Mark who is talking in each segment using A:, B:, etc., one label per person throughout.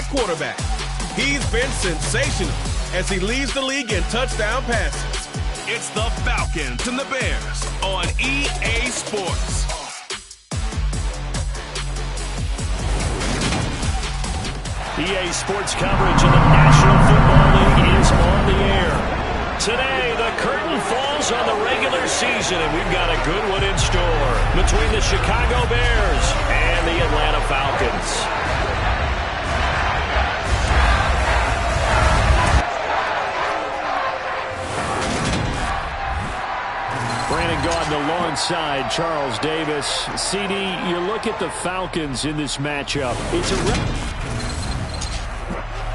A: at quarterback. He's been sensational as he leads the league in touchdown passes. It's the Falcons and the Bears on EA Sports.
B: EA Sports coverage of the National Football League is on the air. Today, the curtain falls on the regular season, and we've got a good one in store between the Chicago Bears and the Atlanta Falcons. Brandon Gaudin alongside Charles Davis. CD, you look at the Falcons in this matchup. It's a...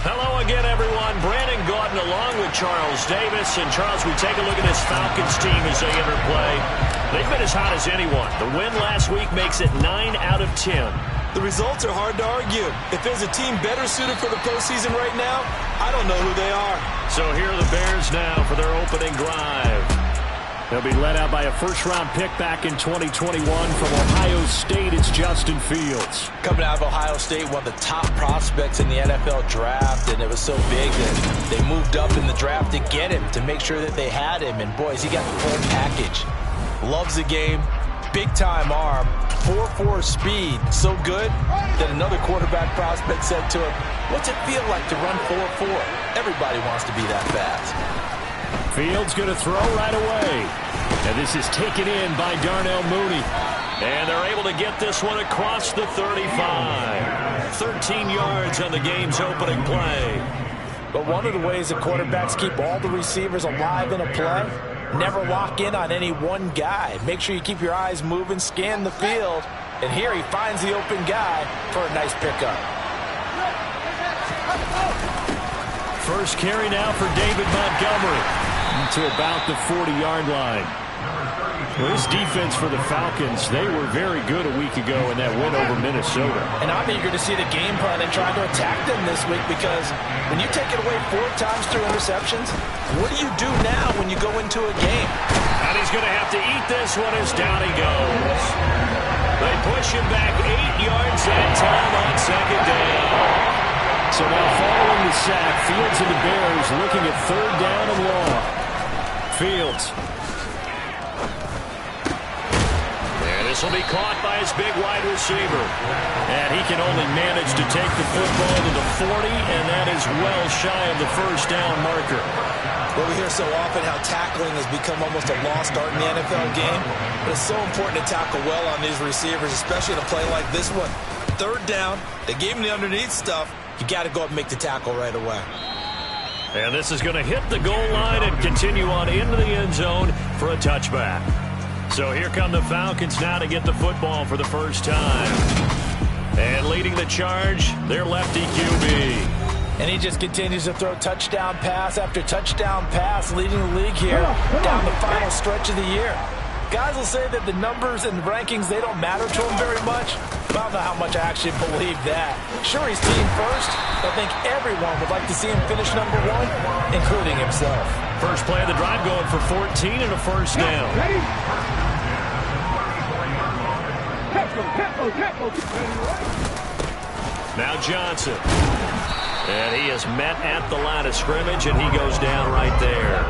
B: Hello again, everyone. Brandon Gaudin along with Charles Davis. And, Charles, we take a look at this Falcons team as they enter play. They've been as hot as anyone. The win last week makes it 9 out of 10.
C: The results are hard to argue. If there's a team better suited for the postseason right now, I don't know who they are.
B: So here are the Bears now for their opening drive. They'll be led out by a first-round pick back in 2021 from Ohio State. It's Justin Fields.
C: Coming out of Ohio State, one of the top prospects in the NFL draft, and it was so big that they moved up in the draft to get him, to make sure that they had him. And, boys, he got the full package. Loves the game, big-time arm, 4.4 speed, so good that another quarterback prospect said to him, "What's it feel like to run 4.4? Everybody wants to be that fast."
B: Fields going to throw right away. And this is taken in by Darnell Mooney. And they're able to get this one across the 35. 13 yards on the game's opening play.
C: But one of the ways that quarterbacks keep all the receivers alive in a play, never lock in on any one guy. Make sure you keep your eyes moving, scan the field. And here he finds the open guy for a nice pickup.
B: First carry now for David Montgomery to about the 40-yard line. Well, this defense for the Falcons, they were very good a week ago in that win over Minnesota.
C: And I'm eager to see the game plan and try to attack them this week, because when you take it away 4 times through interceptions, what do you do now when you go into a game?
B: And he's going to have to eat this one as down he goes. They push him back 8 yards that time on second down. So now following the sack, Fields and the Bears looking at 3rd down and long. Fields. And this will be caught by his big wide receiver. And he can only manage to take the football to the 40, and that is well shy of the first down marker.
C: Well, we hear so often how tackling has become almost a lost art in the NFL game. But it's so important to tackle well on these receivers, especially in a play like this one. 3rd down, they gave him the underneath stuff. You got to go up and make the tackle right away.
B: And this is going to hit the goal line and continue on into the end zone for a touchback. So here come the Falcons now to get the football for the first time. And leading the charge, their lefty QB.
C: And he just continues to throw touchdown pass after touchdown pass, leading the league here down the final stretch of the year. Guys will say that the numbers and rankings, they don't matter to him very much. But I don't know how much I actually believe that. Sure, he's team first, but I think everyone would like to see him finish #1, including himself.
B: First play of the drive going for 14 and a first down. Now Johnson. And he is met at the line of scrimmage, and he goes down right there.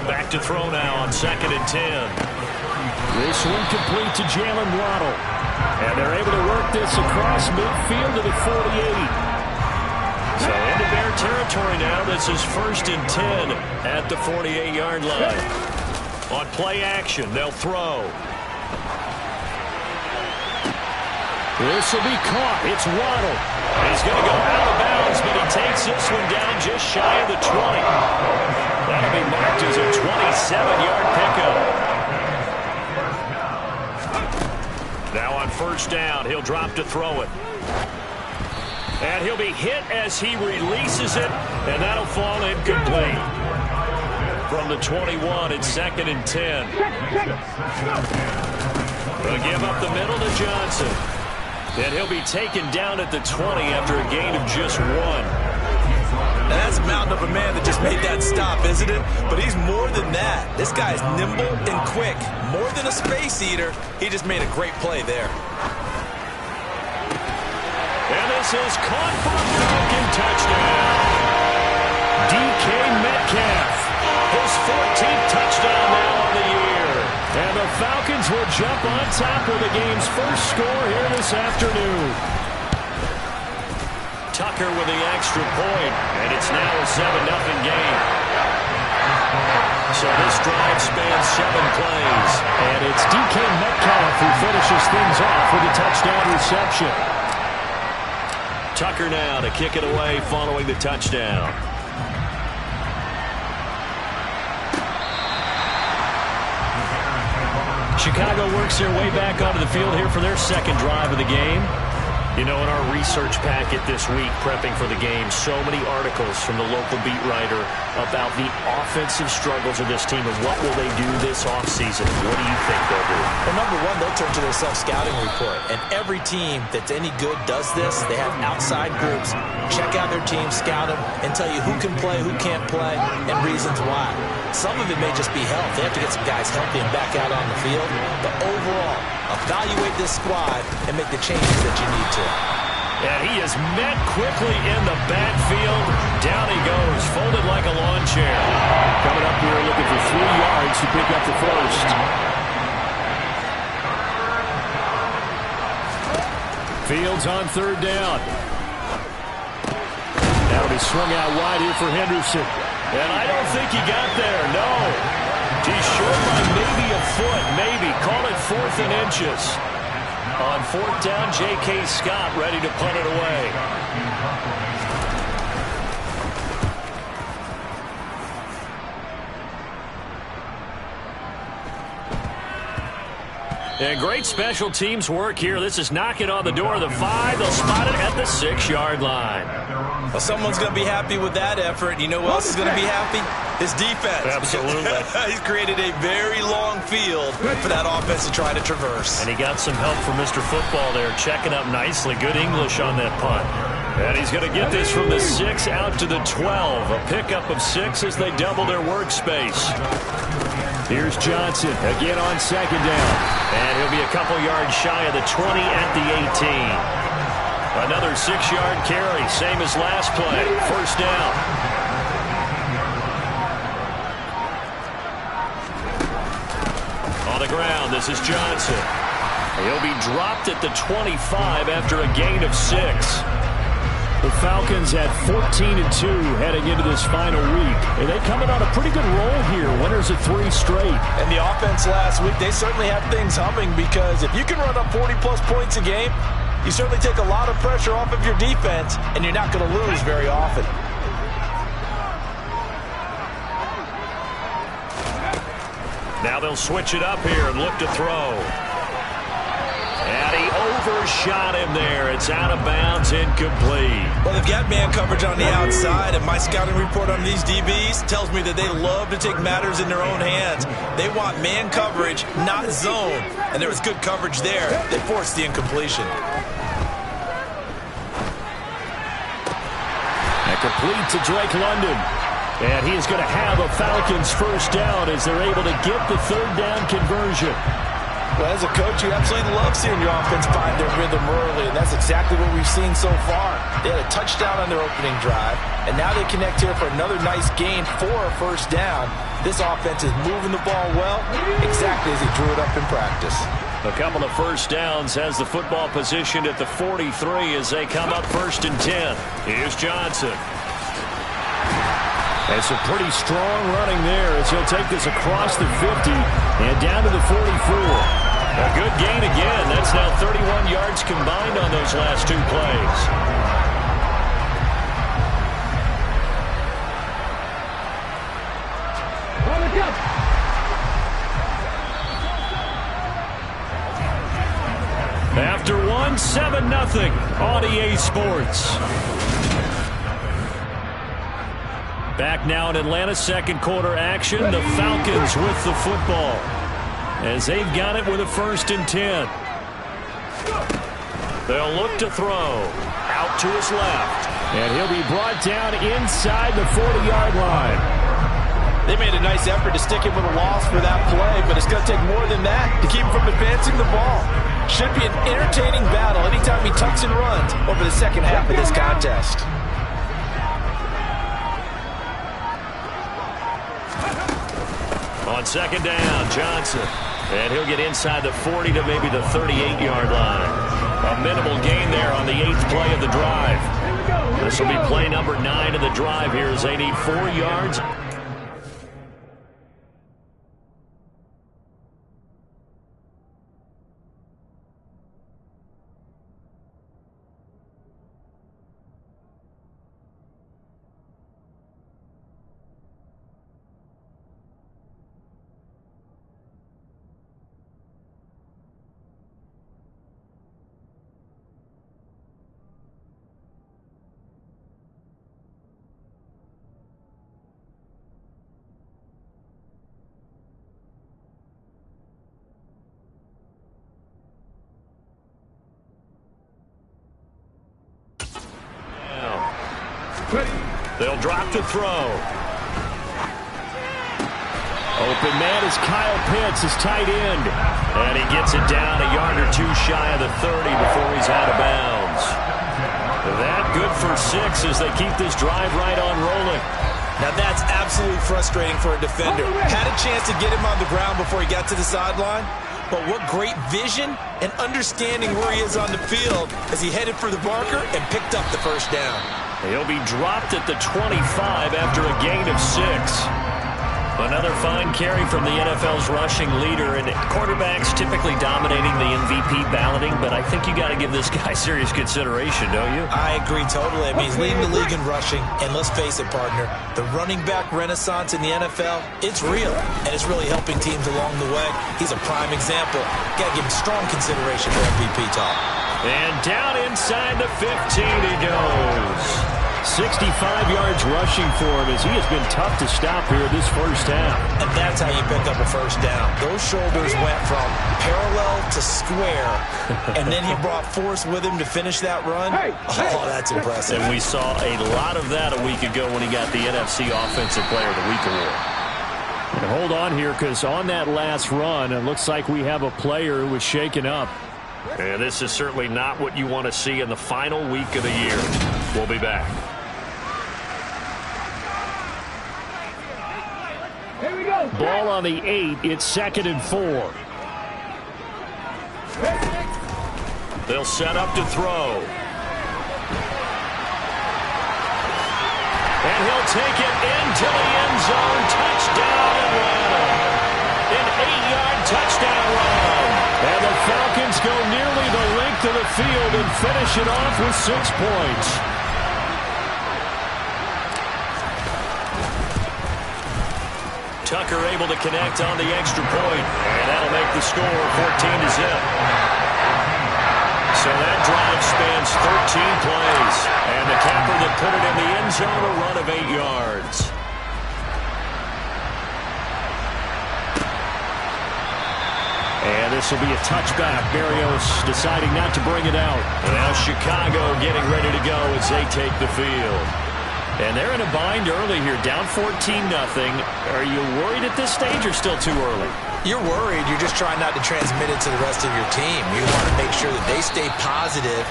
B: Back to throw now on 2nd and 10. This one complete to Jalen Waddle. And they're able to work this across midfield to the 48. So into Bear territory now. This is 1st and 10 at the 48-yard line. On play action, they'll throw. This will be caught. It's Waddle. He's going to go out of bounds, but he takes this one down just shy of the 20. That'll be marked as a 27-yard pickup. Now on 1st down, he'll drop to throw it. And he'll be hit as he releases it, and that'll fall incomplete. From the 21, it's 2nd and 10. They'll give up the middle to Johnson. And he'll be taken down at the 20 after a gain of just 1.
C: Now that's a mountain of a man that just made that stop, isn't it? But he's more than that. This guy's nimble and quick. More than a space eater, he just made a great play there.
B: And this is caught for a Falcon touchdown. DK Metcalf, his 14th touchdown now on the year. And the Falcons will jump on top of the game's first score here this afternoon. Tucker with the extra point, and it's now a 7-0 game. So this drive spans 7 plays, and it's DK Metcalf who finishes things off with a touchdown reception. Tucker now to kick it away following the touchdown. Chicago works their way back onto the field here for their second drive of the game. You know, in our research packet this week, prepping for the game, so many articles from the local beat writer about the offensive struggles of this team and what will they do this offseason. What do you think they'll do?
C: Well, number one, they'll turn to their self-scouting report. And every team that's any good does this. They have outside groups. Check out their team, scout them, and tell you who can play, who can't play, and reasons why. Some of it may just be health. They have to get some guys healthy and back out on the field. But overall, evaluate this squad and make the changes that you need to.
B: And he is met quickly in the backfield. Down he goes, folded like a lawn chair. Coming up here looking for 3 yards to pick up the first. Fields on third down. That'll be swung out wide here for Henderson. And I don't think he got there, no. He's short by maybe a foot, maybe. Call it 4th and inches. On 4th down, J.K. Scott ready to punt it away. And great special teams work here. This is knocking on the door of the 5. They'll spot it at the 6-yard line.
C: Well, someone's going to be happy with that effort. You know who else is going to be happy? His defense.
B: Absolutely.
C: He's created a very long field for that offense to try to traverse.
B: And he got some help from Mr. Football there, checking up nicely. Good English on that punt. And he's going to get this from the 6 out to the 12. A pickup of 6 as they double their workspace. Here's Johnson again on second down. And he'll be a couple yards shy of the 20 at the 18. Another 6-yard carry, same as last play. First down. On the ground, this is Johnson. He'll be dropped at the 25 after a gain of 6. The Falcons at 14-2 heading into this final week. And they coming on a pretty good roll here. Winners of 3 straight.
C: And the offense last week, they certainly have things humming, because if you can run up 40-plus points a game, you certainly take a lot of pressure off of your defense, and you're not going to lose very often.
B: Now they'll switch it up here and look to throw. And he overshot him there. It's out of bounds, incomplete.
C: Well, they've got man coverage on the outside, and my scouting report on these DBs tells me that they love to take matters in their own hands. They want man coverage, not zone. And there was good coverage there. They forced the incompletion.
B: And complete to Drake London. And he is going to have a Falcons first down as they're able to get the third down conversion.
C: Well, as a coach, you absolutely love seeing your offense find their rhythm early, and that's exactly what we've seen so far. They had a touchdown on their opening drive, and now they connect here for another nice gain for a first down. This offense is moving the ball well, exactly as he drew it up in practice.
B: A couple of first downs, has the football positioned at the 43 as they come up 1st and 10. Here's Johnson. And some pretty strong running there as he'll take this across the 50 and down to the 44. A good gain again. That's now 31 yards combined on those last 2 plays. After 1, 7-0 on EA Sports. Back now in Atlanta, second quarter action. The Falcons with the football as they've got it with a 1st and 10. They'll look to throw. Out to his left. And he'll be brought down inside the 40-yard line.
C: They made a nice effort to stick him with a loss for that play, but it's going to take more than that to keep him from advancing the ball. Should be an entertaining battle anytime he tucks and runs over the second half of this contest.
B: On second down, Johnson. And he'll get inside the 40 to maybe the 38-yard line. A minimal gain there on the 8th play of the drive. This will be play number 9 of the drive here as they need 4 yards. They'll drop to throw. Open man is Kyle Pitts, his tight end. And he gets it down a yard or 2 shy of the 30 before he's out of bounds. That good for 6 as they keep this drive right on rolling.
C: Now that's absolutely frustrating for a defender. Had a chance to get him on the ground before he got to the sideline. But what great vision and understanding where he is on the field as he headed for the marker and picked up the first down.
B: He'll be dropped at the 25 after a gain of 6. Another fine carry from the NFL's rushing leader, and quarterbacks typically dominating the MVP balloting, but I think you got to give this guy serious consideration, don't you?
C: I agree totally. I mean, he's leading the league in rushing, and let's face it, partner, the running back renaissance in the NFL, it's real, and it's really helping teams along the way. He's a prime example. Got to give him strong consideration for MVP talk.
B: And down inside the 15 he goes. 65 yards rushing for him as he has been tough to stop here this first half.
C: And that's how you pick up a first down. Those shoulders went from parallel to square, and then he brought force with him to finish that run. Oh, that's impressive.
B: And we saw a lot of that a week ago when he got the NFC Offensive Player of the Week award. And hold on here, because on that last run, it looks like we have a player who was shaken up. And this is certainly not what you want to see in the final week of the year. We'll be back.
D: Here we go.
B: Ball on the 8. It's 2nd and 4. They'll set up to throw. And he'll take it into the end zone. Touchdown, Atlanta. An 8-yard touchdown run. And the Falcons go nearly the length of the field and finish it off with 6 points. Tucker able to connect on the extra point. And that'll make the score 14-0. So that drive spans 13 plays. And the capper that put it in the end zone, a run of 8 yards. And this will be a touchback. Berrios deciding not to bring it out. Now Chicago getting ready to go as they take the field. And they're in a bind early here, down 14-0. Are you worried at this stage or still too early?
C: You're worried. You're just trying not to transmit it to the rest of your team. You want to make sure that they stay positive.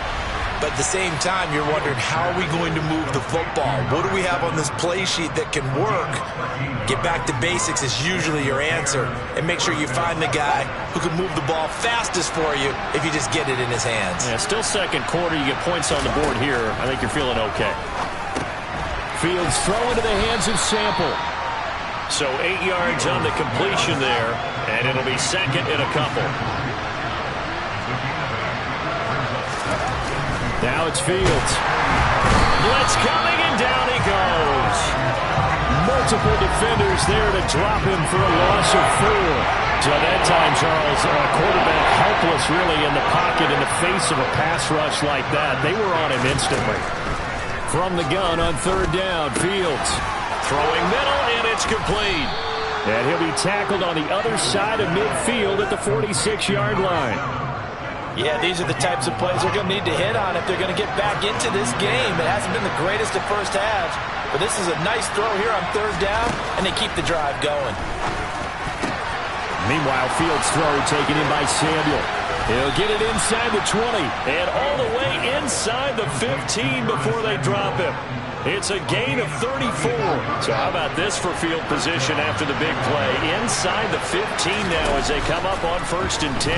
C: But at the same time, you're wondering, how are we going to move the football? What do we have on this play sheet that can work? Get back to basics is usually your answer. And make sure you find the guy who can move the ball fastest for you if you just get it in his hands.
B: Yeah, still second quarter. You get points on the board here. I think you're feeling okay. Fields throw into the hands of Sample. So 8 yards on the completion there. And it'll be 2nd and a couple. Now it's Fields. Blitz coming, and down he goes. Multiple defenders there to drop him for a loss of 4. So that time, Charles, a quarterback helpless really in the pocket in the face of a pass rush like that. They were on him instantly. From the gun on 3rd down, Fields throwing middle, and it's complete. And he'll be tackled on the other side of midfield at the 46-yard line.
C: Yeah, these are the types of plays they're going to need to hit on if they're going to get back into this game. It hasn't been the greatest of first halves, but this is a nice throw here on third down, and they keep the drive going.
B: Meanwhile, Fields' throw taken in by Samuel. He'll get it inside the 20 and all the way inside the 15 before they drop him. It's a gain of 34. So how about this for field position after the big play? Inside the 15 now as they come up on 1st and 10.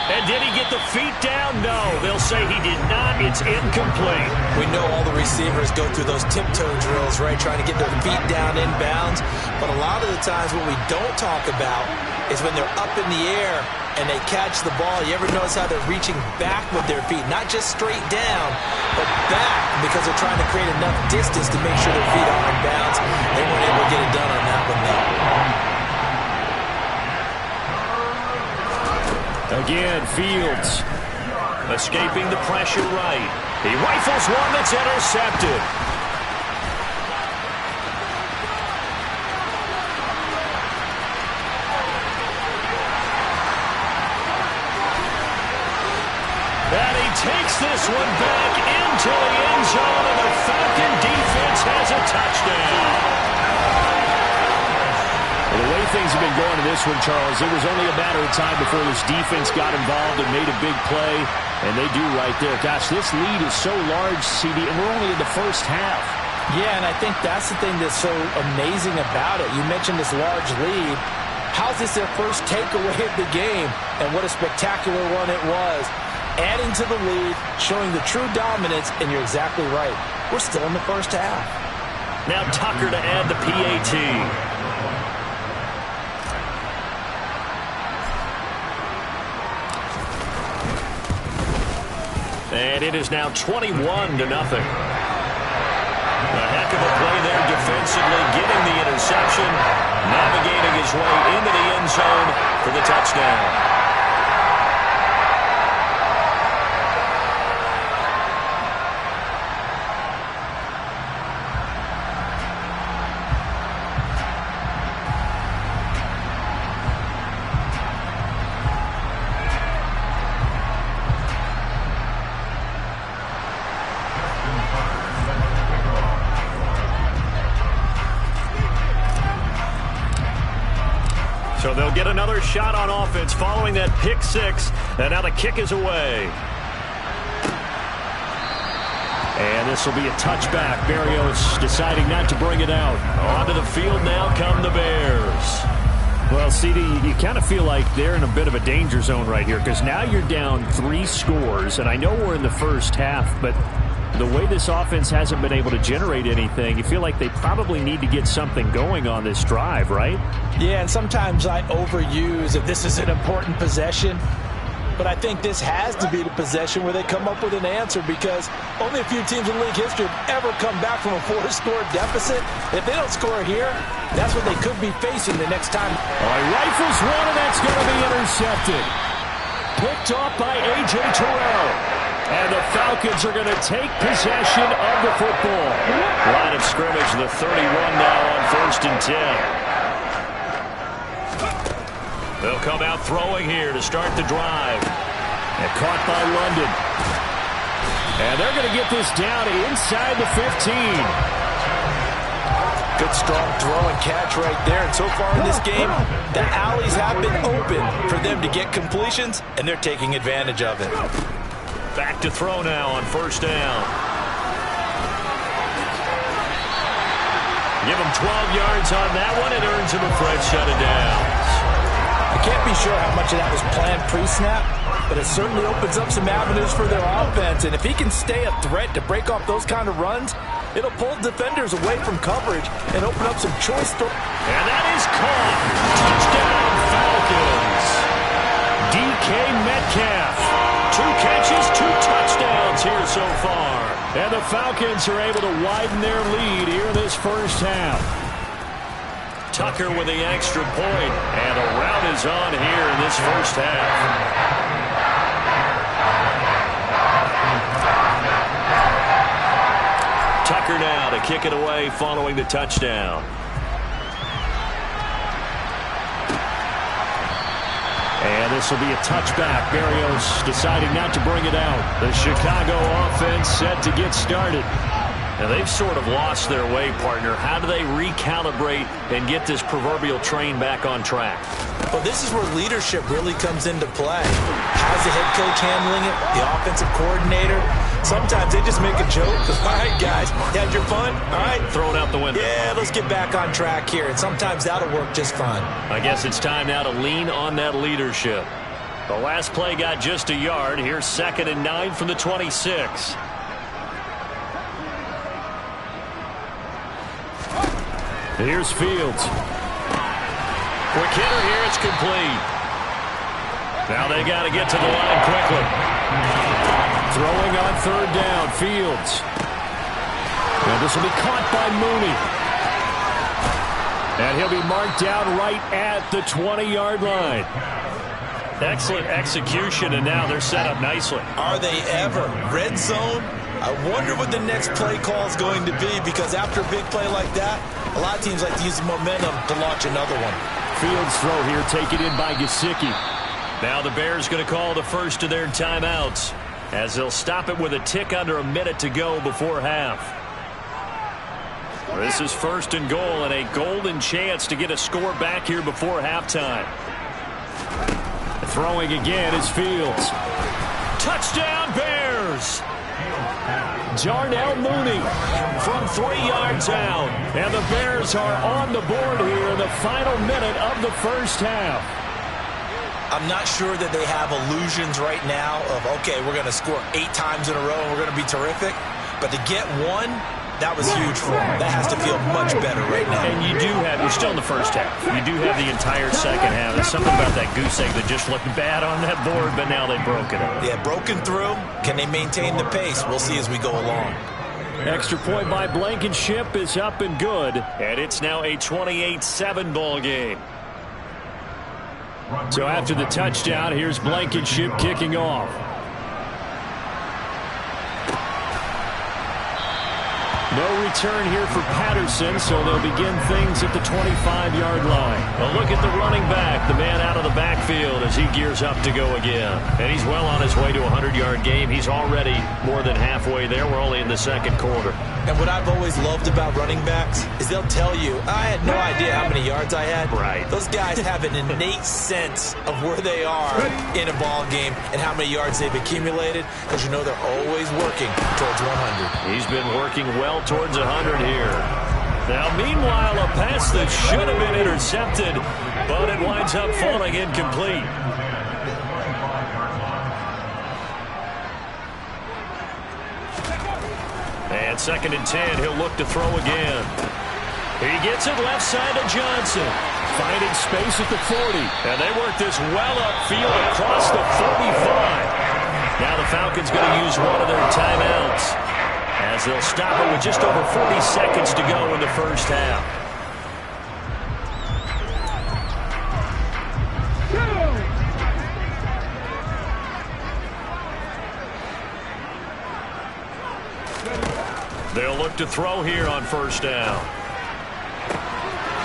B: And did he get the feet down? No, they'll say he did not. It's incomplete.
C: We know all the receivers go through those tiptoe drills, right, trying to get their feet down inbounds. But a lot of the times what we don't talk about is when they're up in the air and they catch the ball. You ever notice how they're reaching back with their feet? Not just straight down, but back, because they're trying to create enough distance to make sure their feet are in bounds. They weren't able to get it done on that one, though.
B: Again, Fields escaping the pressure right. He rifles one that's intercepted. And he takes this one back into the end zone, and the Falcon defense has a touchdown. Well, the way things have been going in this one, Charles, it was only a matter of time before this defense got involved and made a big play, and they do right there. Gosh, this lead is so large, CD, and we're only in the first half.
C: Yeah, and I think that's the thing that's so amazing about it. You mentioned this large lead. How's this their first takeaway of the game? And what a spectacular one it was. Adding to the lead, showing the true dominance, and you're exactly right. We're still in the first half.
B: Now Tucker to add the PAT. And it is now 21-0. A heck of a play there defensively, getting the interception, navigating his way into the end zone for the touchdown. So they'll get another shot on offense following that pick six. And now the kick is away. And this will be a touchback. Berrios deciding not to bring it out. Onto the field now come the Bears. Well, CD, you kind of feel like they're in a bit of a danger zone right here, because now you're down 3 scores. And I know we're in the first half, but the way this offense hasn't been able to generate anything, you feel like they probably need to get something going on this drive, right?
C: Yeah, and sometimes I overuse if this is an important possession. But I think this has to be the possession where they come up with an answer, because only a few teams in league history have ever come back from a 4-score deficit. If they don't score here, that's what they could be facing the next time.
B: All right, rifles one, and that's going to be intercepted. Picked off by A.J. Terrell. And the Falcons are going to take possession of the football. Line of scrimmage, the 31 now on 1st and 10. They'll come out throwing here to start the drive. And caught by London. And they're going to get this down inside the 15.
C: Good strong throw and catch right there. And so far in this game, the alleys have been open for them to get completions, and they're taking advantage of it.
B: Back to throw now on 1st down. Give him 12 yards on that one. It earns him a fresh set of downs.
C: I can't be sure how much of that was planned pre-snap, but it certainly opens up some avenues for their offense. And if he can stay a threat to break off those kind of runs, it'll pull defenders away from coverage and open up some choice throws.
B: And that is caught. Touchdown, Falcons. DK Metcalf. 2 catches, 2 touchdowns here so far. And the Falcons are able to widen their lead here in this first half. Tucker with the extra point, and a rout is on here in this first half. Tucker now to kick it away following the touchdown. And this will be a touchback. Berrios deciding not to bring it out. The Chicago offense set to get started.
D: And they've sort of lost their way, partner. How do they recalibrate and get this proverbial train back on track?
C: Well, this is where leadership really comes into play. How's the head coach handling it? The offensive coordinator? Sometimes they just make a joke. All right, guys, you had your fun? All right.
D: Throw it out the window.
C: Yeah, let's get back on track here. And sometimes that'll work just fine.
D: I guess it's time now to lean on that leadership. The last play got just a yard. Here's 2nd and 9 from the 26.
B: Here's Fields.
D: Quick hitter here. It's complete. Now they got to get to the line quickly.
B: Throwing on 3rd down. Fields. And this will be caught by Mooney. And he'll be marked down right at the 20-yard line.
D: Excellent execution, and now they're set up nicely.
C: Are they ever? Red zone? I wonder what the next play call is going to be, because after a big play like that, a lot of teams like to use the momentum to launch another one.
B: Fields throw here taken in by Gesicki.
D: Now the Bears going to call the first of their timeouts, as they'll stop it with a tick under a minute to go before half. This is 1st and goal, and a golden chance to get a score back here before halftime.
B: Throwing again is Fields.
D: Touchdown Bears!
B: Darnell Mooney
D: from 3 yards out.
B: And the Bears are on the board here in the final minute of the first half.
C: I'm not sure that they have illusions right now of, okay, we're going to score 8 times in a row and we're going to be terrific. But to get one, that was huge for them. That has to feel much better right now.
D: And you do have, you're still in the first half. You do have the entire second half. There's something about that goose egg that just looked bad on that board, but now they've broken it.
C: Yeah, broken through. Can they maintain the pace? We'll see as we go along.
B: Extra point by Blankenship is up and good.
D: And it's now a 28-7 ball game.
B: So after the touchdown, here's Blankenship kicking off. No return here for Patterson, so they'll begin things at the 25-yard line.
D: Well, look at the running back, the man out of the backfield as he gears up to go again. And he's well on his way to a 100-yard game. He's already more than halfway there. We're only in the second quarter.
C: And what I've always loved about running backs is they'll tell you, I had no idea how many yards I had.
D: Right.
C: Those guys have an innate sense of where they are in a ball game and how many yards they've accumulated, because you know they're always working towards 100.
D: He's been working well towards 100 here. Now, meanwhile, a pass that should have been intercepted, but it winds up falling incomplete. And 2nd and 10, he'll look to throw again. He gets it left side to Johnson.
B: Finding space at the 40.
D: And they work this well upfield across the 45. Now the Falcons going to use one of their timeouts, as they'll stop it with just over 40 seconds to go in the first half. They'll look to throw here on 1st down.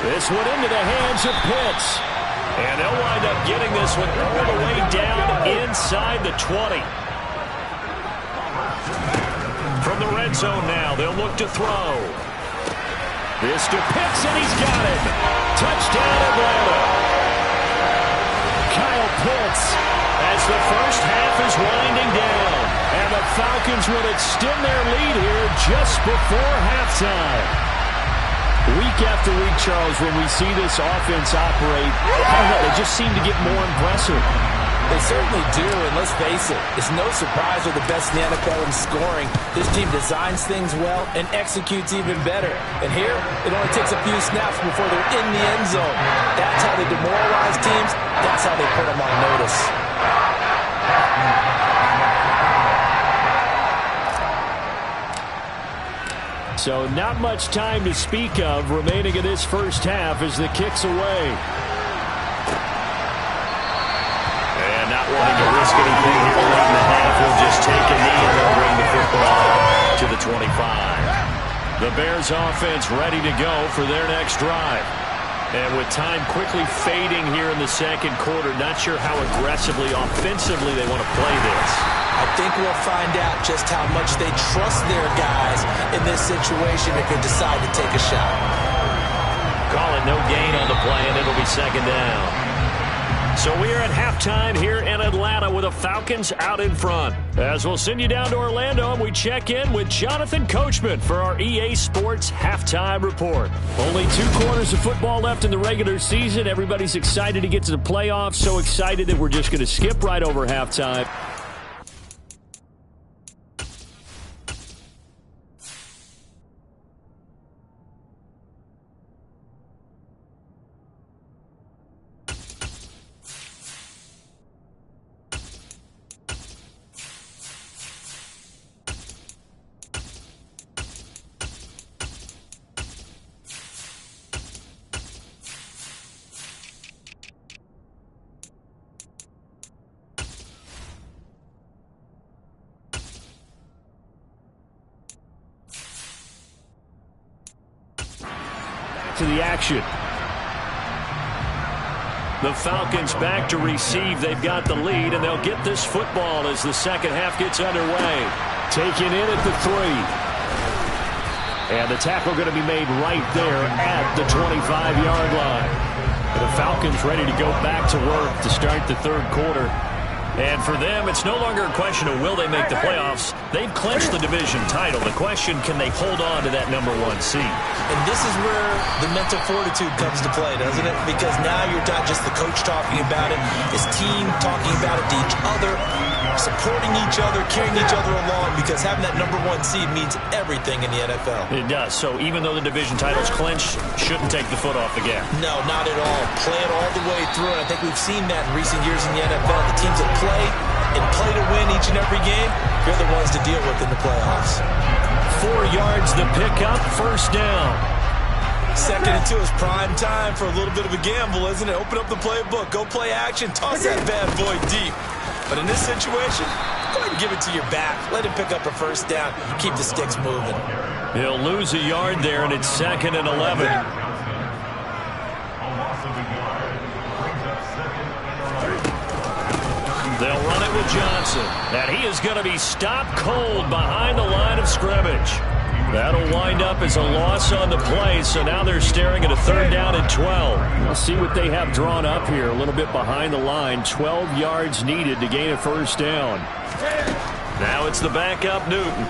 B: This one into the hands of Pitts.
D: And they'll wind up getting this one all the way down inside the 20. From the red zone now, they'll look to throw.
B: This to Pitts, and he's got it. Touchdown, Atlanta. Kyle Pitts,
D: as the first half is winding down.
B: And the Falcons would extend their lead here just before halftime. Week after week, Charles, when we see this offense operate, I don't know, they just seem to get more impressive.
C: They certainly do, and let's face it, it's no surprise they're the best in the NFL in scoring. This team designs things well and executes even better. And here, it only takes a few snaps before they're in the end zone. That's how they demoralize teams. That's how they put them on notice.
B: So not much time to speak of remaining in this first half as the kick's away.
D: And not wanting to risk anything here late in the half, he'll just take a knee and they'll bring the football to the 25. The Bears offense ready to go for their next drive.
B: And with time quickly fading here in the second quarter, not sure how aggressively, offensively they want to play this.
C: I think we'll find out just how much they trust their guys in this situation if they decide to take a shot.
B: Call it no gain on the play, and it'll be second down. So we are at halftime here in Atlanta with the Falcons out in front. As we'll send you down to Orlando, and we check in with Jonathan Coachman for our EA Sports Halftime Report. Only 2 quarters of football left in the regular season. Everybody's excited to get to the playoffs, so excited that we're just going to skip right over halftime. To the action. The Falcons back to receive. They've got the lead, and they'll get this football as the second half gets underway. Taken in at the 3. And the tackle going to be made right there at the 25-yard line. And the Falcons ready to go back to work to start the third quarter. And for them, it's no longer a question of will they make the playoffs. They've clinched the division title. The question, can they hold on to that #1 seed?
C: And this is where the mental fortitude comes to play, doesn't it? Because now you're not just the coach talking about it, his team talking about it to each other, supporting each other, carrying each other along, because having that #1 seed means everything in the NFL.
B: It does. So even though the division title's clinched, shouldn't take the foot off the gas.
C: No, not at all. Play it all the way through, and I think we've seen that in recent years in the NFL. The teams that play and play to win each and every game, they're the ones to deal with in the playoffs.
B: 4 yards the pickup, first down.
C: 2nd and 2 is prime time for a little bit of a gamble, isn't it? Open up the playbook, go play action, toss that bad boy deep. But in this situation, go ahead and give it to your back. Let him pick up a first down. Keep the sticks moving.
B: He'll lose a yard there, and it's 2nd and 11. They'll run it with Johnson. And he is going to be stopped cold behind the line of scrimmage. That'll wind up as a loss on the play, so now they're staring at a 3rd down and 12. We'll see what they have drawn up here, a little bit behind the line. 12 yards needed to gain a first down. Now it's the backup, Newton.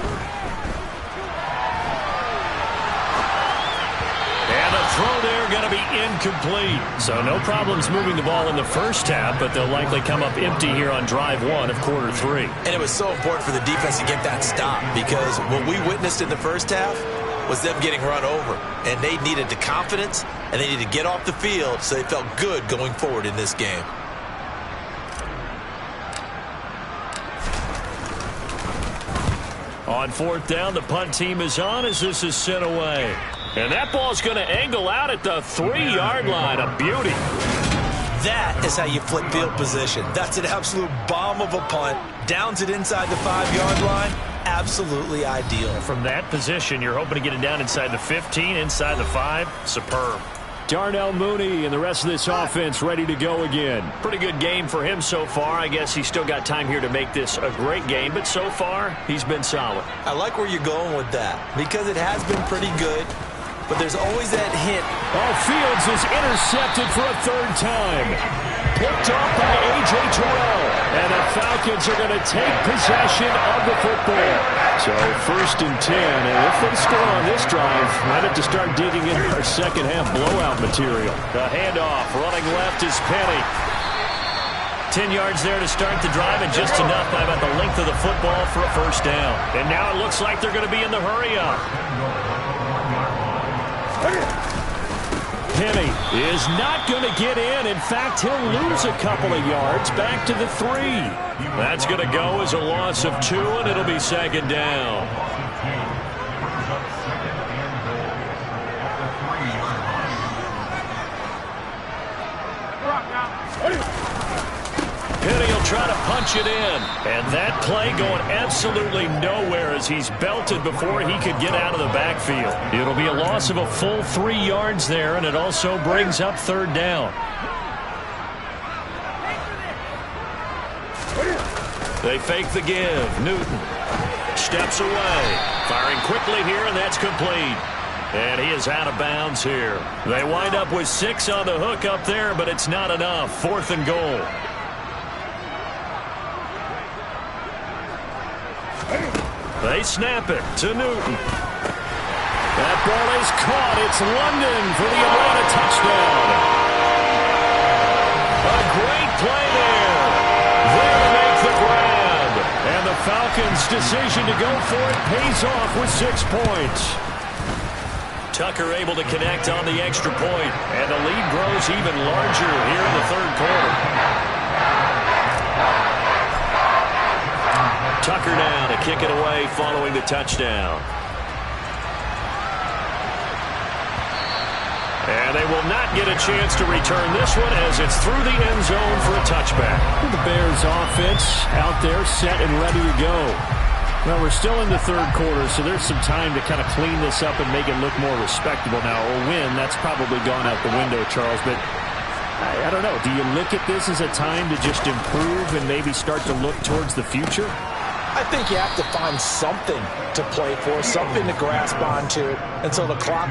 B: And a throw there going to be incomplete. So no problems moving the ball in the first half, but they'll likely come up empty here on drive 1 of quarter 3.
C: And it was so important for the defense to get that stop, because what we witnessed in the first half was them getting run over. And they needed the confidence, and they needed to get off the field so they felt good going forward in this game.
B: On 4th down, the punt team is on as this is sent away. And that ball's going to angle out at the 3-yard line. A beauty.
C: That is how you flip field position. That's an absolute bomb of a punt. Downs it inside the 5-yard line. Absolutely ideal.
B: From that position, you're hoping to get it down inside the 15, inside the 5. Superb. Darnell Mooney and the rest of this offense ready to go again. Pretty good game for him so far. I guess he's still got time here to make this a great game, but so far, he's been solid.
C: I like where you're going with that, because it has been pretty good, but there's always that hint.
B: Oh, Fields is intercepted for a 3rd time. Picked off by A.J. Terrell. And the Falcons are going to take possession of the football. So 1st and 10. And if they score on this drive, might have to start digging in our second half blowout material. The handoff running left is Penny. 10 yards there to start the drive, and just enough by about the length of the football for a first down. And now it looks like they're going to be in the hurry-up. Penny is not going to get in. In fact, he'll lose a couple of yards back to the 3. That's going to go as a loss of 2, and it'll be 2nd down.
D: And he'll try to punch it in. And that play going absolutely nowhere as he's belted before he could get out of the backfield. It'll be a loss of a full 3 yards there, and it also brings up third down. They fake the give. Newton steps away. Firing quickly here, and that's complete. And he is out of bounds here. They wind up with 6 on the hook up there, but it's not enough. 4th and goal. They snap it to Newton. That ball is caught. It's London for the Atlanta touchdown. A great play there. There to make the grab. And the Falcons' decision to go for it pays off with 6 points. Tucker able to connect on the extra point, and the lead grows even larger here in the third quarter. Tucker now to kick it away following the touchdown. And they will not get a chance to return this one as it's through the end zone for a touchback.
B: The Bears offense out there set and ready to go. Well, we're still in the third quarter, so there's some time to kind of clean this up and make it look more respectable now. Or win, that's probably gone out the window, Charles. But I don't know. Do you look at this as a time to just improve and maybe start to look towards the future?
C: I think you have to find something to play for, something to grasp onto until the clock.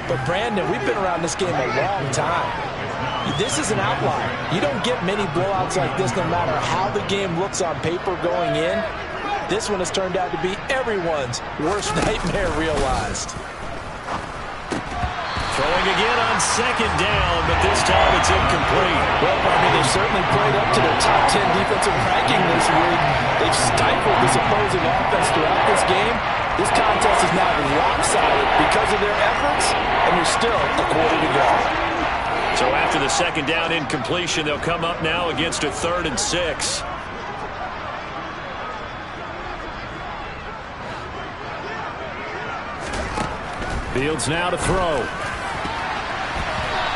C: But, Brandon, we've been around this game a long time. This is an outlier. You don't get many blowouts like this no matter how the game looks on paper going in. This one has turned out to be everyone's worst nightmare realized.
D: Throwing again on second down, but this time it's incomplete.
C: Well, I mean, they've certainly played up to their top 10 defensive ranking this week. They've stifled this opposing offense throughout this game. This contest is now lopsided because of their efforts, and there's still a quarter to go.
D: So after the second down incompletion, they'll come up now against a 3rd and 6. Fields now to throw.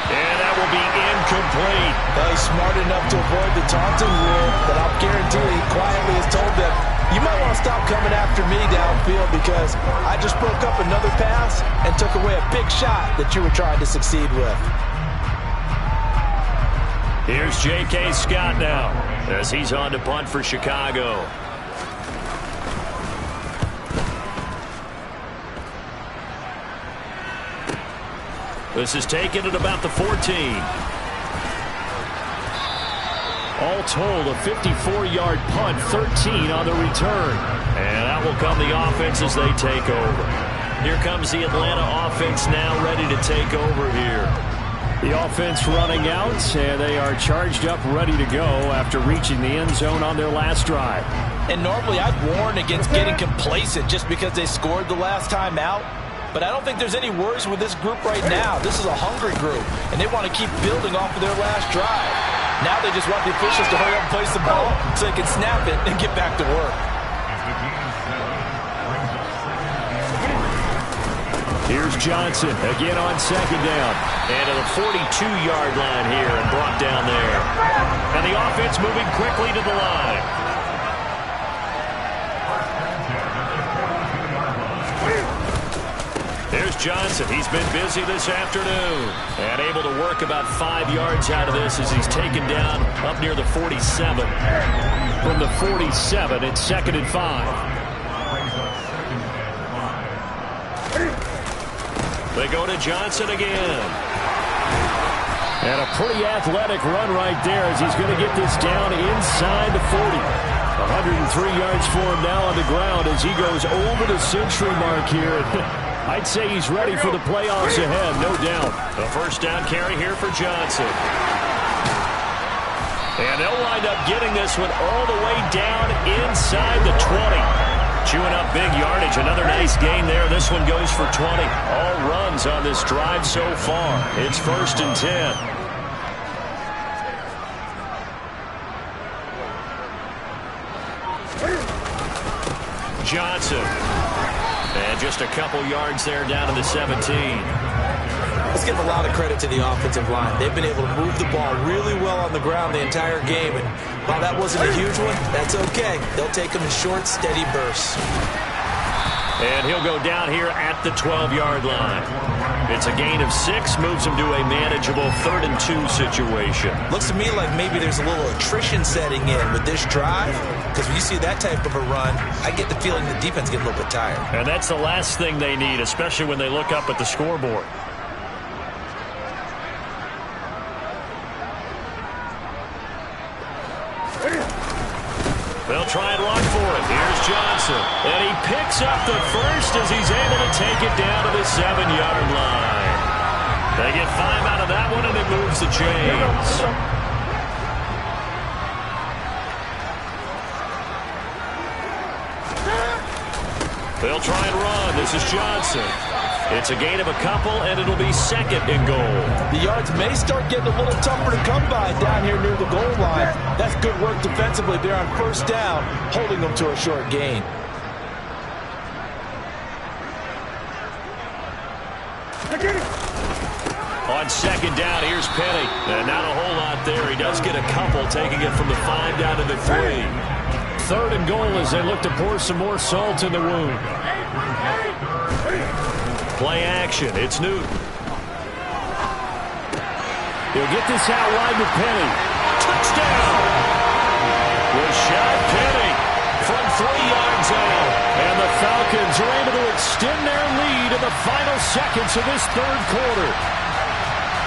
D: And that will be incomplete.
C: Well, he's smart enough to avoid the taunting rule, but I'll guarantee he quietly has told them, you might want to stop coming after me downfield because I just broke up another pass and took away a big shot that you were trying to succeed with.
D: Here's J.K. Scott now as he's on to punt for Chicago. This is taken at about the 14. All told, a 54-yard punt, 13 on the return. And that will come the offense as they take over. Here comes the Atlanta offense now ready to take over here.
B: The offense running out, and they are charged up, ready to go after reaching the end zone on their last drive.
C: And normally I'd warn against getting complacent just because they scored the last time out. But I don't think there's any worries with this group right now. This is a hungry group, and they want to keep building off of their last drive. Now they just want the officials to hurry up and place the ball so they can snap it and get back to work.
B: Here's Johnson again on second down.
D: And to the 42-yard line here and brought down there. And the offense moving quickly to the line. Johnson. He's been busy this afternoon. And able to work about 5 yards out of this as he's taken down up near the 47. From the 47, it's 2nd and 5. They go to Johnson again. And a pretty athletic run right there as he's going to get this down inside the 40. 103 yards for him now on the ground as he goes over the century mark here. I'd say he's ready for the playoffs ahead, no doubt. A first down carry here for Johnson. And they'll wind up getting this one all the way down inside the 20. Chewing up big yardage. Another nice gain there. This one goes for 20. All runs on this drive so far. It's 1st and 10. Johnson. And just a couple yards there down to the 17.
C: Let's give a lot of credit to the offensive line. They've been able to move the ball really well on the ground the entire game. And while that wasn't a huge one, that's okay. They'll take them in short, steady bursts.
D: And he'll go down here at the 12-yard line. It's a gain of 6, moves him to a manageable 3rd and 2 situation.
C: Looks to me like maybe there's a little attrition setting in with this drive, because when you see that type of a run, I get the feeling the defense gets a little bit tired.
D: And that's the last thing they need, especially when they look up at the scoreboard. They'll try and run for it. Here's Johnson. And he picks up the first as he's able to take it down to the 7-yard line. They get 5 out of that one, and it moves the chains. They'll try and run. This is Johnson. It's a gain of a couple, and it'll be 2nd and goal.
C: The yards may start getting a little tougher to come by down here near the goal line. That's good work defensively there on 1st down, holding them to a short gain.
D: On 2nd down, here's Penny. And not a whole lot there. He does get a couple, taking it from the 5 down to the 3. 3rd and goal as they look to pour some more salt in the wound. Play action. It's Newton. He'll get this out wide with Penny. Touchdown! Rashad Penny from 3 yards out. And the Falcons are able to extend their lead in the final seconds of this 3rd quarter.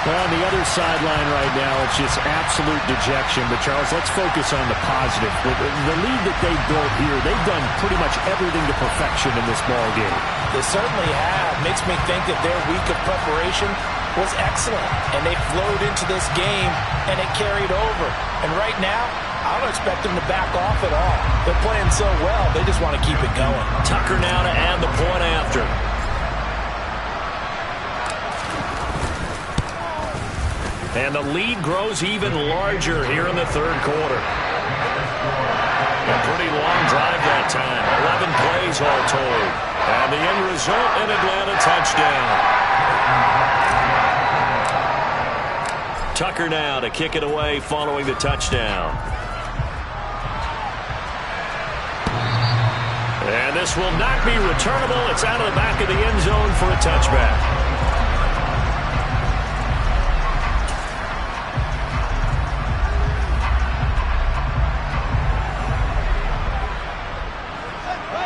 D: Well, on the other sideline right now, it's just absolute dejection. But, Charles, let's focus on the positive. The lead that they built here, they've done pretty much everything to perfection in this ball game.
C: They certainly have. Makes me think that their week of preparation was excellent. And they flowed into this game, and it carried over. And right now, I don't expect them to back off at all. They're playing so well, they just want to keep it going.
D: Tucker now to add the point after. And the lead grows even larger here in the 3rd quarter. A pretty long drive that time. 11 plays all told. And the end result, an Atlanta touchdown. Tucker now to kick it away following the touchdown. And this will not be returnable. It's out of the back of the end zone for a touchback.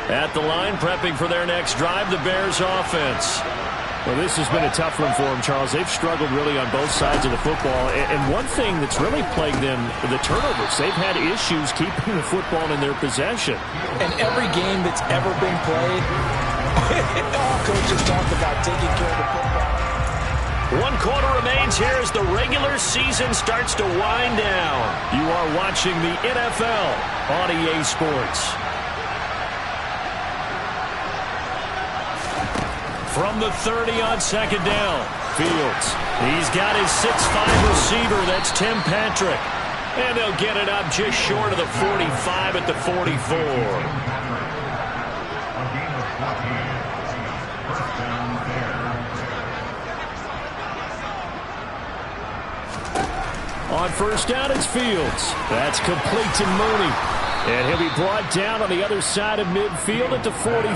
D: At the line, prepping for their next drive, the Bears offense. Well, this has been a tough one for them, Charles. They've struggled really on both sides of the football. And one thing that's really plagued them, the turnovers. They've had issues keeping the football in their possession.
C: And every game that's ever been played, all coaches talk about taking care of the football.
D: 1 quarter remains here as the regular season starts to wind down. You are watching the NFL on EA Sports. From the 30 on 2nd down, Fields. He's got his 6'5" receiver. That's Tim Patrick. And they'll get it up just short of the 45 at the 44. On 1st down, it's Fields. That's complete to Mooney.
B: And he'll be brought down on the other side of midfield at the 43.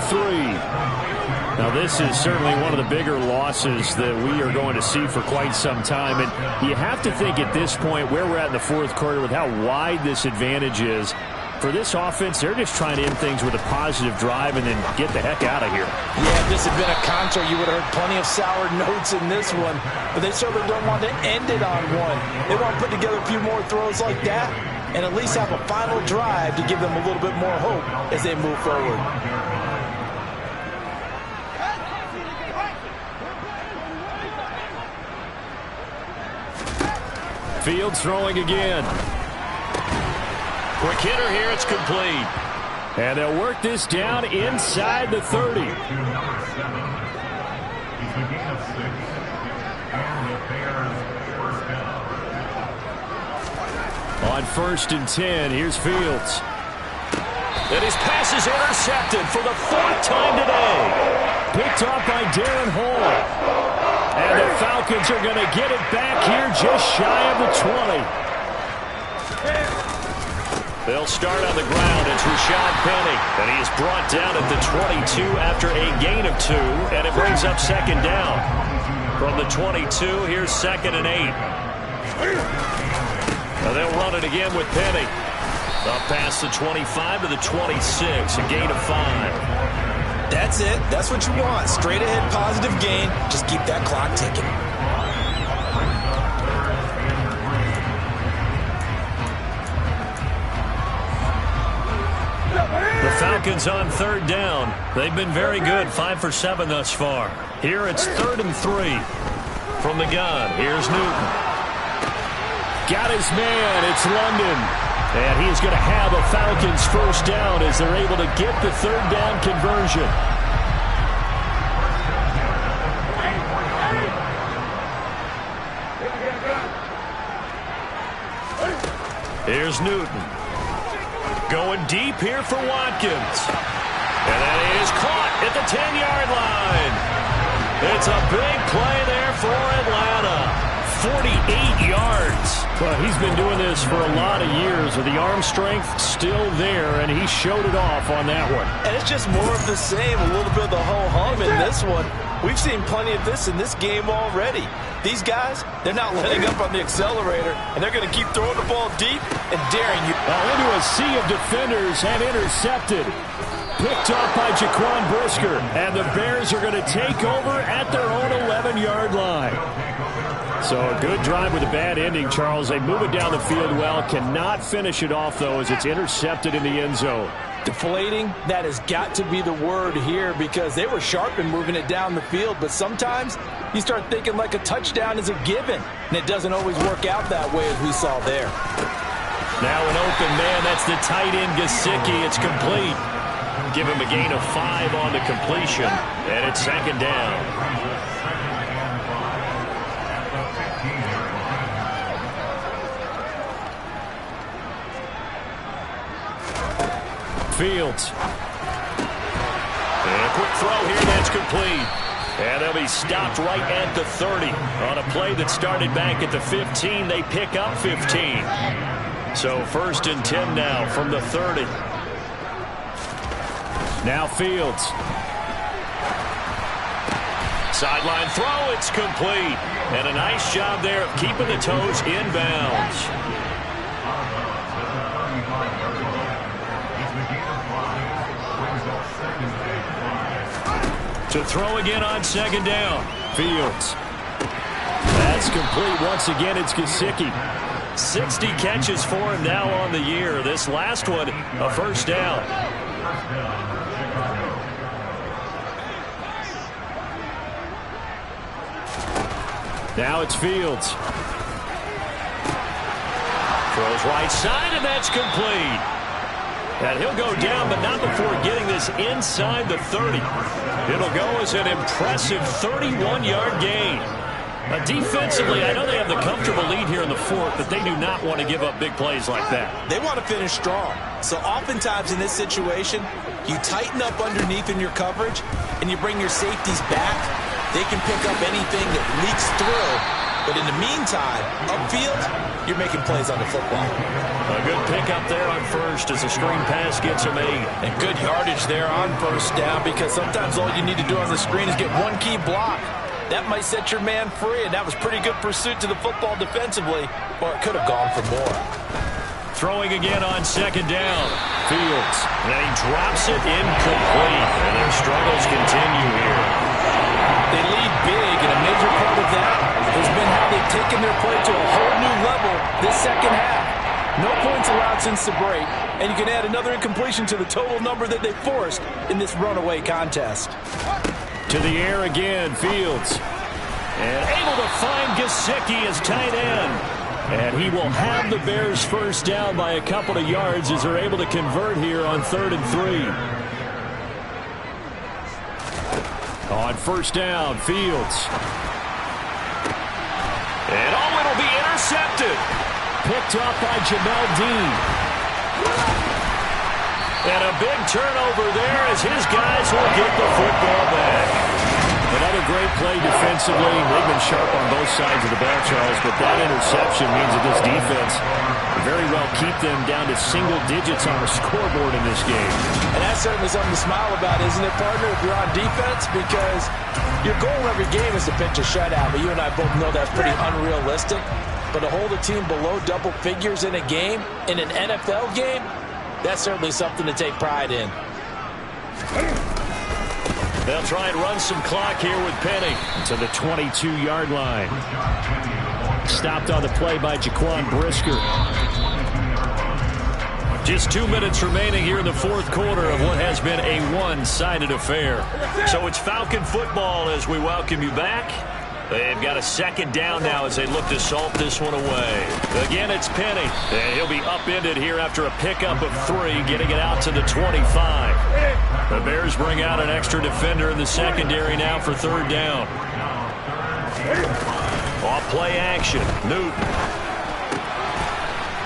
B: Now, this is certainly one of the bigger losses that we are going to see for quite some time. And you have to think at this point where we're at in the fourth quarter with how wide this advantage is. For this offense, they're just trying to end things with a positive drive and then get the heck out of here.
C: Yeah, if this had been a concert, you would have heard plenty of sour notes in this one. But they certainly don't want to end it on one. They want to put together a few more throws like that and at least have a final drive to give them a little bit more hope as they move forward.
B: Fields throwing again.
D: Quick hitter here, it's complete.
B: And they'll work this down inside the 30. On 1st and 10, here's Fields.
D: And his pass is intercepted for the 4th time today.
B: Picked off by Darren Hall. And the Falcons are going to get it back here just shy of the 20.
D: They'll start on the ground. It's Rashad Penny. And he is brought down at the 22 after a gain of 2. And it brings up 2nd down. From the 22, here's 2nd and 8. Now they'll run it again with Penny. Up past the 25 to the 26. A gain of 5.
C: That's it. That's what you want. Straight ahead positive gain. Just keep that clock ticking.
D: The Falcons on 3rd down. They've been very good. 5 for 7 thus far. Here it's 3rd and 3. From the gun, here's Newton.
B: Got his man. It's London. And he's going to have a Falcons 1st down as they're able to get the 3rd down conversion.
D: Here's Newton. Going deep here for Watkins. And that is caught at the 10-yard line. It's a big play there for Atlanta. 48 yards.
B: Well, he's been doing this for a lot of years with the arm strength still there, and he showed it off on that one.
C: And it's just more of the same, a little bit of the ho-hum in this one. We've seen plenty of this in this game already. These guys, they're not letting up on the accelerator, and they're going to keep throwing the ball deep and daring you.
B: Into a sea of defenders and intercepted. Picked off by Jaquan Brisker, and the Bears are going to take over at their own 11-yard line. So a good drive with a bad ending, Charles. They move it down the field well. Cannot finish it off, though, as it's intercepted in the end zone.
C: Deflating, that has got to be the word here because they were sharp in moving it down the field, but sometimes you start thinking like a touchdown is a given, and it doesn't always work out that way as we saw there.
D: Now an open man, that's the tight end Gesicki. It's complete. Give him a gain of 5 on the completion, and it's 2nd down.
B: Fields.
D: And a quick throw here, that's complete. And they'll be stopped right at the 30. On a play that started back at the 15, they pick up 15. So 1st and 10 now from the 30.
B: Now Fields.
D: Sideline throw, it's complete. And a nice job there of keeping the toes inbounds. To throw again on 2nd down.
B: Fields. That's complete. Once again, it's Gesicki.
D: 60 catches for him now on the year. This last one, a 1st down.
B: Now it's Fields.
D: Throws right side, and that's complete. And he'll go down, but not before getting this inside the 30. It'll go as an impressive 31-yard gain. Defensively, I know they have the comfortable lead here in the 4th, but they do not want to give up big plays like that.
C: They want to finish strong. So oftentimes in this situation, you tighten up underneath in your coverage, and you bring your safeties back. They can pick up anything that leaks through But in the meantime, upfield, you're making plays on the football.
D: A good pickup there on first as the screen pass gets him 8.
C: And good yardage there on first down, because sometimes all you need to do on the screen is get one key block. That might set your man free, and that was pretty good pursuit to the football defensively, or it could have gone for more.
D: Throwing again on second down. Fields. And he drops it incomplete. And their struggles continue here.
C: They lead big, and a major part of that has been how they've taken their play to a whole new level this second half. No points allowed since the break, and you can add another incompletion to the total number that they forced in this runaway contest.
D: To the air again, Fields. And able to find Gesicki as tight end. And he will have the Bears first down by a couple of yards as they're able to convert here on 3rd and 3. On first down, Fields. And it'll be intercepted. Picked up by Jamel Dean. And a big turnover there as his guys will get the football back. Another great play defensively. They've been sharp on both sides of the ball, Charles, but that interception means that this defense very well keep them down to single digits on the scoreboard in this game.
C: And that's certainly something to smile about, isn't it, partner, if you're on defense? Because your goal every game is to pitch a shutout, but you and I both know that's pretty unrealistic. But to hold a team below double figures in a game, in an NFL game, that's certainly something to take pride in.
D: They'll try and run some clock here with Penny to the 22-yard line. Stopped on the play by Jaquan Brisker. Just 2 minutes remaining here in the fourth quarter of what has been a one-sided affair. So it's Falcon football as we welcome you back. They've got a second down now as they look to salt this one away. Again, it's Penny. And he'll be upended here after a pickup of 3, getting it out to the 25. The Bears bring out an extra defender in the secondary now for 3rd down. Off play action. Newton.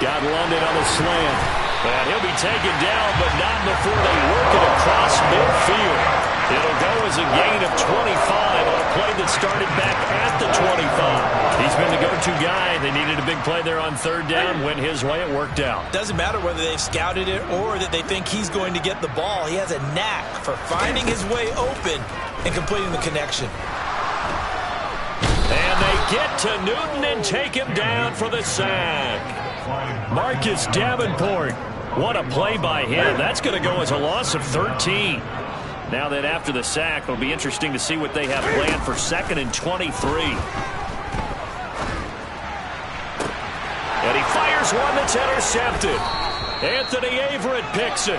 D: Got London on the slant. And he'll be taken down, but not before they work it across midfield. It'll go as a gain of 25 on a play that started back at the 25. He's been the go-to guy. They needed a big play there on 3rd down. Went his way. It worked out.
C: Doesn't matter whether they've scouted it or that they think he's going to get the ball. He has a knack for finding his way open and completing the connection.
D: And they get to Newton and take him down for the sack. Marcus Davenport. What a play by him. That's going to go as a loss of 13. Now that after the sack, it'll be interesting to see what they have planned for 2nd and 23. And he fires one that's intercepted. Anthony Averett picks it.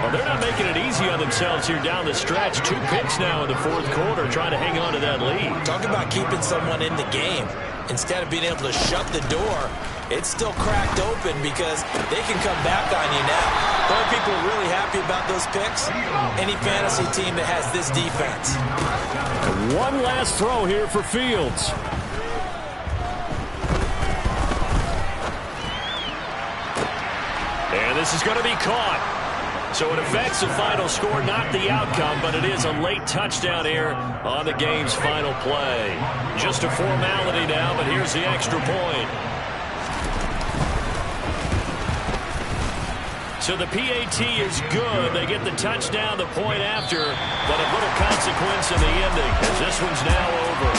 D: Well, they're not making it easy on themselves here down the stretch. 2 picks now in the fourth quarter, trying to hang on to that lead.
C: Talk about keeping someone in the game. Instead of being able to shut the door, it's still cracked open because they can come back on you now. The only people who are really happy about those picks, any fantasy team that has this defense.
D: One last throw here for Fields. And this is going to be caught. So it affects the final score, not the outcome, but it is a late touchdown here on the game's final play. Just a formality now, but here's the extra point. So the PAT is good. They get the touchdown, the point after, but a little consequence in the ending as this one's now over.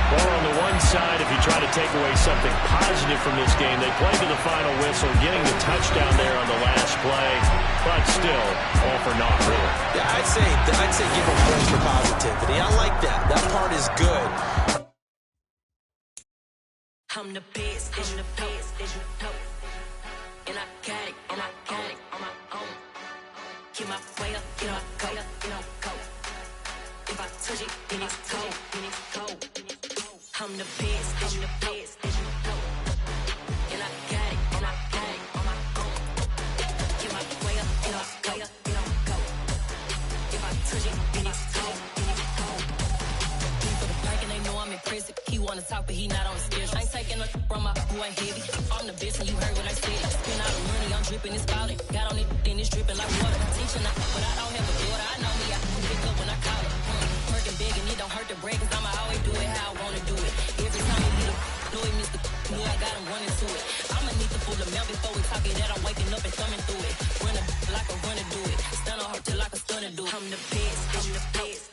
D: Well, on the one side, if you try to take away something positive from this game, they played to the final whistle, getting the touchdown there on the last play, but still, all for naught, really.
C: Yeah, I'd say give them points for positivity. I like that. That part is good.
E: I'm the best, and I got it, on my own. Get my way up, get my go. If I touch it, then it's cold, I'm the best, and I got it, on my own. Get my way up, get my go. If I touch it, then it's cold. He for the park and they know I'm impressive. He wanna talk, but he not on the schedule. I ain't taking a from my boy heavy. I'm the best, and you heard what I said. Spend all the money, I'm dripping, it's spouting. Got on it, then it's dripping like water. Teaching out, but I don't have a daughter. I know me, I can pick up when I call it. Working big, and it don't hurt to break, cause I'ma always do it. always talking that I'm waking up and thumbing through it. Run a like a runner do it. Stun on her till like a stunner do it. I'm the best, I'm the best.